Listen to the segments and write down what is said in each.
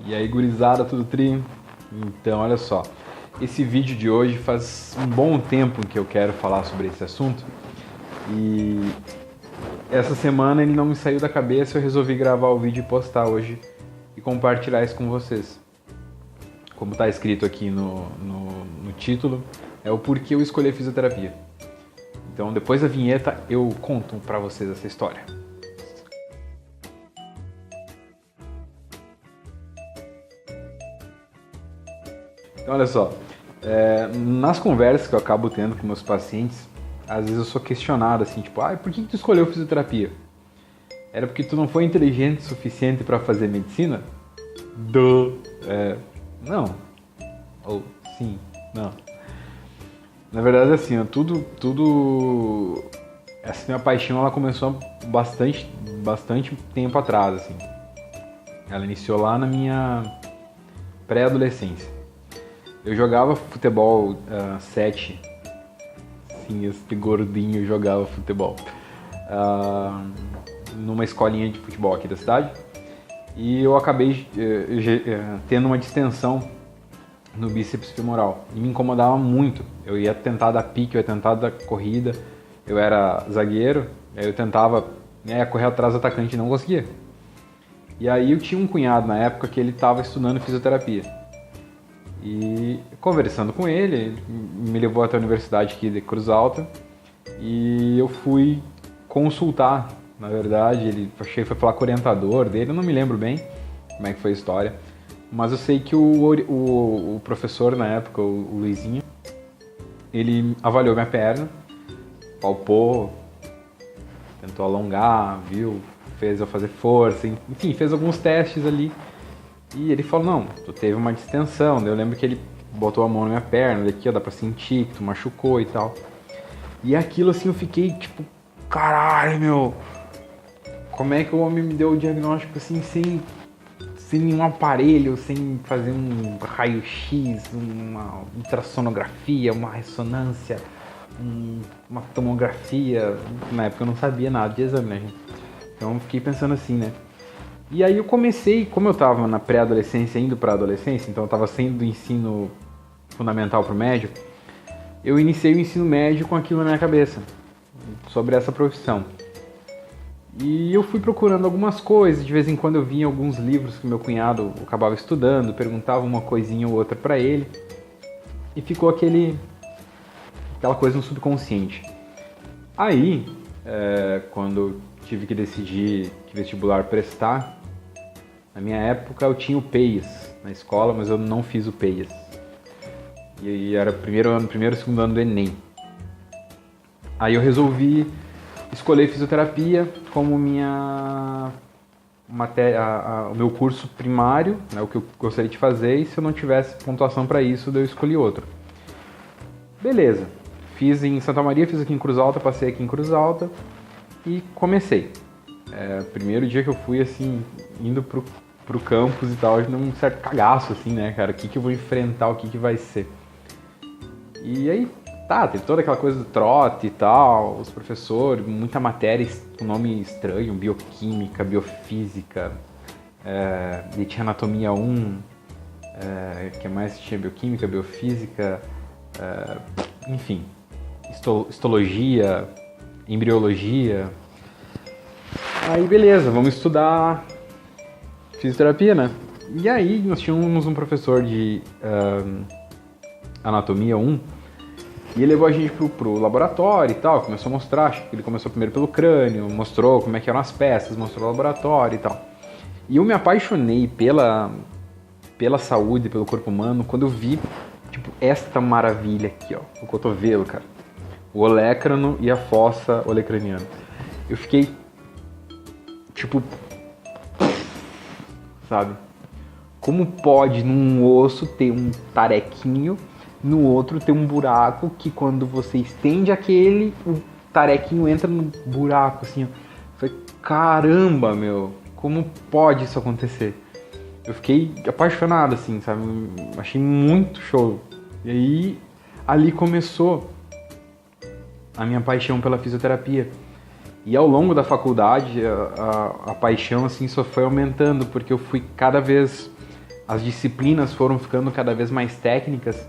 E aí, gurizada, tudo tri? Então, olha só. Esse vídeo de hoje faz um bom tempo que eu quero falar sobre esse assunto. E essa semana ele não me saiu da cabeça, eu resolvi gravar o vídeo e postar hoje e compartilhar isso com vocês. Como está escrito aqui no título, é o porquê eu escolhi a fisioterapia. Então, depois da vinheta, eu conto para vocês essa história. Então, olha só, nas conversas que eu acabo tendo com meus pacientes, às vezes eu sou questionado assim, tipo, por que tu escolheu fisioterapia? Era porque tu não foi inteligente o suficiente para fazer medicina? Não. Ou sim, não. Na verdade, assim, essa minha paixão, ela começou bastante tempo atrás, assim. Ela iniciou lá na minha pré-adolescência. Eu jogava futebol 7, sim, esse gordinho jogava futebol numa escolinha de futebol aqui da cidade, e eu acabei tendo uma distensão no bíceps femoral e me incomodava muito. Eu ia tentar dar pique, eu ia tentar dar corrida, eu era zagueiro, aí eu tentava correr atrás do atacante e não conseguia. E aí eu tinha um cunhado na época que ele estava estudando fisioterapia. E conversando com ele me levou até a universidade aqui de Cruz Alta e eu fui consultar, na verdade, achei que foi falar com o orientador dele, eu não me lembro bem como é que foi a história, mas eu sei que o professor na época, o Luizinho, ele avaliou minha perna, palpou, tentou alongar, viu, fez eu fazer força, enfim, fez alguns testes ali. E ele falou, não, tu teve uma distensão. Eu lembro que ele botou a mão na minha perna, daqui ó, dá pra sentir que tu machucou e tal. E aquilo assim eu fiquei tipo, caralho, meu, como é que o homem me deu o diagnóstico assim, sem nenhum aparelho, sem fazer um raio-x, uma ultrassonografia, uma ressonância, uma tomografia. Na época eu não sabia nada de exame, né, gente? Então eu fiquei pensando assim, né? E aí eu comecei, como eu estava na pré-adolescência, indo para a adolescência, então eu estava saindo do ensino fundamental para o médio, eu iniciei o ensino médio com aquilo na minha cabeça, sobre essa profissão. E eu fui procurando algumas coisas, de vez em quando eu vinha alguns livros que meu cunhado acabava estudando, perguntava uma coisinha ou outra para ele, e ficou aquela coisa no subconsciente. Aí, quando eu tive que decidir que vestibular prestar, na minha época eu tinha o PEIAS na escola, mas eu não fiz o PEIAS. E era primeiro e segundo ano do Enem. Aí eu resolvi escolher fisioterapia como minha matéria, o meu curso primário, né, o que eu gostaria de fazer, e se eu não tivesse pontuação para isso, eu escolhi outro. Beleza. Fiz em Santa Maria, fiz aqui em Cruz Alta, passei aqui em Cruz Alta e comecei. Primeiro dia que eu fui, assim, indo pro campus e tal, eu dei um certo cagaço, assim, né, cara? O que eu vou enfrentar, o que vai ser? E aí, teve toda aquela coisa do trote e tal, os professores, muita matéria com nome estranho, bioquímica, biofísica, e tinha anatomia 1, que mais tinha bioquímica, biofísica, enfim, histologia, embriologia. Aí beleza, vamos estudar fisioterapia, né? E aí nós tínhamos um professor de anatomia 1 e ele levou a gente pro laboratório e tal, começou a mostrar, ele começou primeiro pelo crânio, mostrou como é que eram as peças, mostrou o laboratório e tal. E eu me apaixonei pela saúde, pelo corpo humano, quando eu vi, tipo, esta maravilha aqui, ó, o cotovelo, cara. O olecrano e a fossa olecraniana. Eu fiquei tipo, sabe? Como pode num osso ter um tarequinho, no outro ter um buraco que quando você estende aquele, o tarequinho entra no buraco, assim, ó. Falei, caramba, meu, como pode isso acontecer? Eu fiquei apaixonado, assim, sabe? Achei muito show. E aí, ali começou a minha paixão pela fisioterapia. E ao longo da faculdade, a paixão assim só foi aumentando, porque eu fui cada vez as disciplinas foram ficando cada vez mais técnicas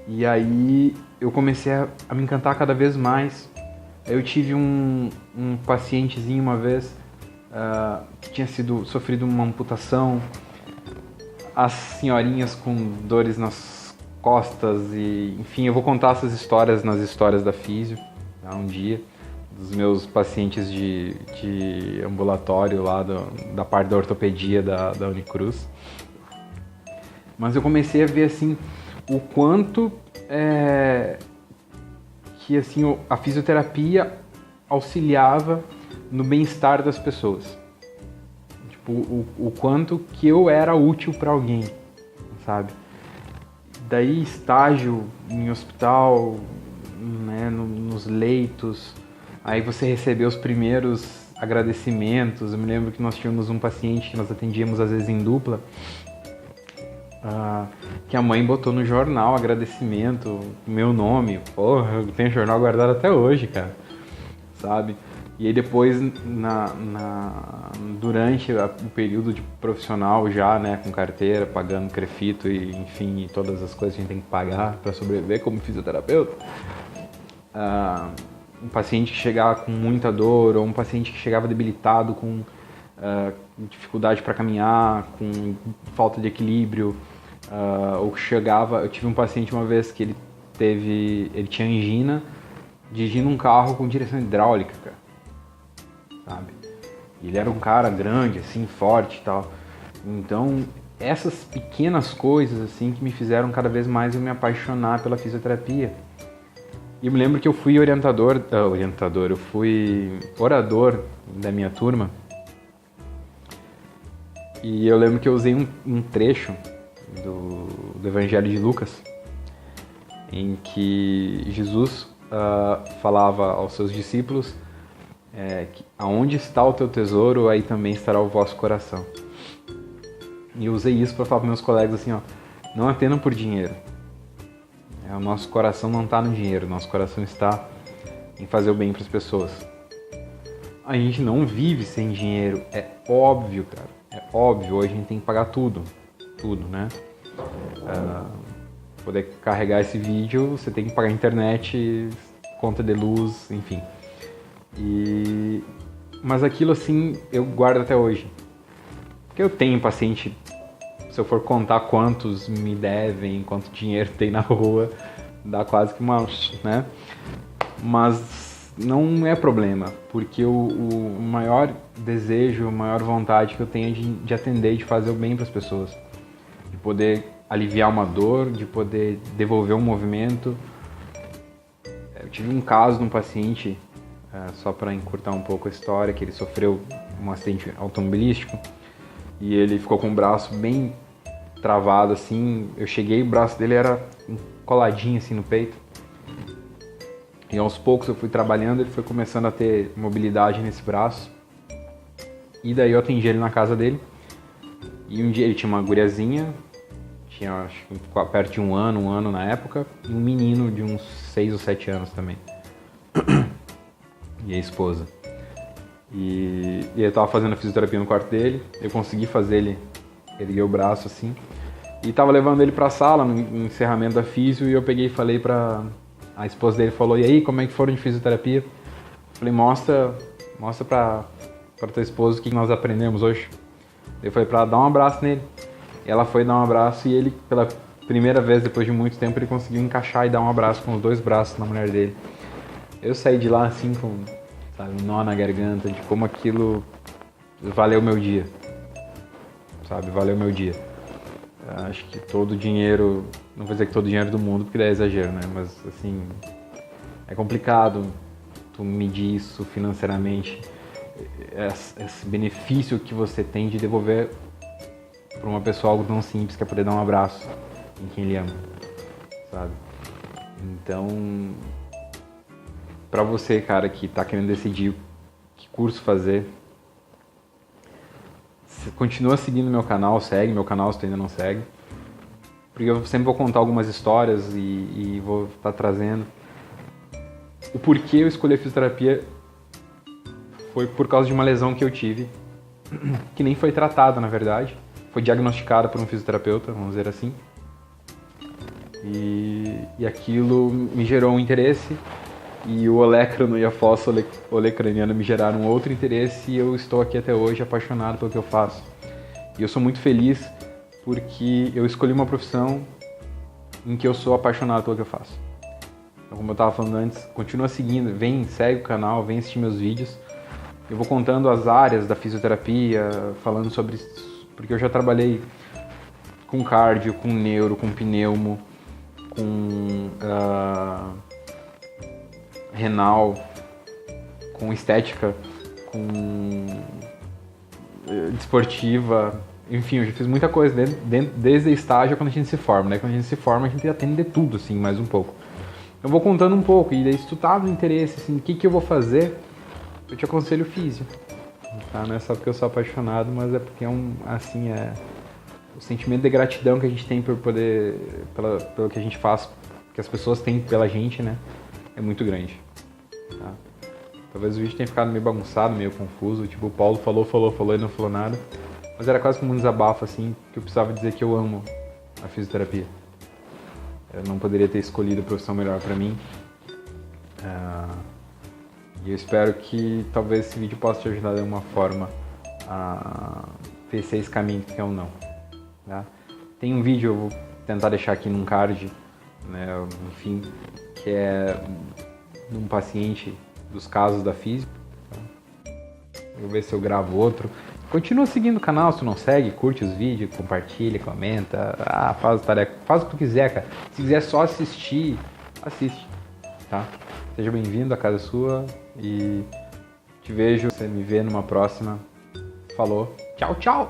e aí eu comecei a me encantar cada vez mais. Eu tive um pacientezinho uma vez que tinha sofrido uma amputação, as senhorinhas com dores nas costas e enfim, eu vou contar essas histórias nas histórias da Físio, tá, um dia, dos meus pacientes de ambulatório lá da parte da ortopedia da Unicruz. Mas eu comecei a ver assim o quanto que assim a fisioterapia auxiliava no bem-estar das pessoas. Tipo, o quanto que eu era útil para alguém, sabe? Daí estágio em hospital, né, nos leitos, aí você recebeu os primeiros agradecimentos. Eu me lembro que nós tínhamos um paciente que nós atendíamos às vezes em dupla, que a mãe botou no jornal agradecimento, meu nome. Porra, eu tenho jornal guardado até hoje, cara, sabe? E aí depois, durante o período de profissional já, né, com carteira, pagando crefito e enfim, e todas as coisas que a gente tem que pagar para sobreviver como fisioterapeuta, um paciente que chegava com muita dor ou um paciente que chegava debilitado com dificuldade para caminhar, com falta de equilíbrio, ou que chegava... Eu tive um paciente uma vez que ele tinha angina, dirigindo um carro com direção hidráulica, cara, sabe? Ele era um cara grande, assim, forte e tal. Então, essas pequenas coisas, assim, que me fizeram cada vez mais eu me apaixonar pela fisioterapia. E eu me lembro que eu fui eu fui orador da minha turma. E eu lembro que eu usei um trecho do Evangelho de Lucas, em que Jesus falava aos seus discípulos que aonde está o teu tesouro, aí também estará o vosso coração. E eu usei isso para falar para meus colegas assim, ó, não atendam por dinheiro. O nosso coração não está no dinheiro, o nosso coração está em fazer o bem para as pessoas. A gente não vive sem dinheiro, é óbvio, cara. É óbvio, hoje a gente tem que pagar tudo, né? Poder carregar esse vídeo, você tem que pagar internet, conta de luz, enfim. Mas aquilo assim, eu guardo até hoje. Porque eu tenho paciente, se eu for contar quantos me devem, quanto dinheiro tem na rua, dá quase que uma, né? Mas não é problema, porque o maior desejo, a maior vontade que eu tenho é de atender e de fazer o bem para as pessoas. De poder aliviar uma dor, de poder devolver um movimento. Eu tive um caso de um paciente, só para encurtar um pouco a história, que ele sofreu um acidente automobilístico e ele ficou com o braço bem travado assim. Eu cheguei, o braço dele era coladinho assim no peito. E aos poucos eu fui trabalhando, ele foi começando a ter mobilidade nesse braço. E daí eu atendi ele na casa dele. E um dia ele tinha uma guriazinha, tinha acho que perto de um ano na época, e um menino de uns 6 ou 7 anos também. E a esposa. E ele tava fazendo a fisioterapia no quarto dele, eu consegui fazer ele erguer o braço assim. E tava levando ele pra sala, no encerramento da fisio, e eu peguei e falei pra... A esposa dele falou, e aí, como é que foram de fisioterapia? Eu falei, mostra pra tua esposa o que nós aprendemos hoje. Eu falei pra ela dar um abraço nele. Ela foi dar um abraço e ele, pela primeira vez, depois de muito tempo, ele conseguiu encaixar e dar um abraço com os 2 braços na mulher dele. Eu saí de lá assim com, sabe, um nó na garganta, de como aquilo valeu meu dia. Sabe, valeu meu dia. Acho que todo dinheiro, não vou dizer que todo dinheiro do mundo, porque daí é exagero, né? Mas, assim, é complicado tu medir isso financeiramente. Esse benefício que você tem de devolver para uma pessoa algo tão simples que é poder dar um abraço em quem ele ama, sabe? Então, pra você, cara, que tá querendo decidir que curso fazer, continua seguindo meu canal, segue meu canal se tu ainda não segue, porque eu sempre vou contar algumas histórias e vou estar trazendo. O porquê eu escolhi a fisioterapia foi por causa de uma lesão que eu tive, que nem foi tratada, na verdade. foi diagnosticada por um fisioterapeuta, vamos dizer assim. E aquilo me gerou um interesse, e o olecrano e a fossa olecraniana me geraram outro interesse, e eu estou aqui até hoje apaixonado pelo que eu faço. E eu sou muito feliz porque eu escolhi uma profissão em que eu sou apaixonado pelo que eu faço. Então, como eu estava falando antes, continua seguindo, segue o canal, vem assistir meus vídeos. Eu vou contando as áreas da fisioterapia, falando sobre... Porque eu já trabalhei com cardio, com neuro, com pneumo, com renal, com estética, com desportiva, enfim, eu já fiz muita coisa desde a estágio quando a gente se forma, né? Quando a gente se forma, a gente atende de tudo, assim, mais um pouco. Eu vou contando um pouco, e daí se tu tá no interesse, assim, o que eu vou fazer, eu te aconselho físio, tá? Não é só porque eu sou apaixonado, mas é porque o sentimento de gratidão que a gente tem por pelo que a gente faz, que as pessoas têm pela gente, né? É muito grande, tá? Talvez o vídeo tenha ficado meio bagunçado, meio confuso, tipo, o Paulo falou e não falou nada. Mas era quase como um desabafo, assim, que eu precisava dizer que eu amo a fisioterapia. Eu não poderia ter escolhido a profissão melhor pra mim. E eu espero que talvez esse vídeo possa te ajudar de alguma forma a ter esse caminho que é ou não. Tá? Tem um vídeo, eu vou tentar deixar aqui num card, né, enfim, que é de um paciente dos casos da física. Tá? Eu vou ver se eu gravo outro. Continua seguindo o canal, se tu não segue, curte os vídeos, compartilha, comenta, faz tarefa, faz o que tu quiser, cara. Se quiser só assistir, assiste, tá? Seja bem-vindo, a casa é sua, e te vejo, você me vê numa próxima. Falou, tchau, tchau!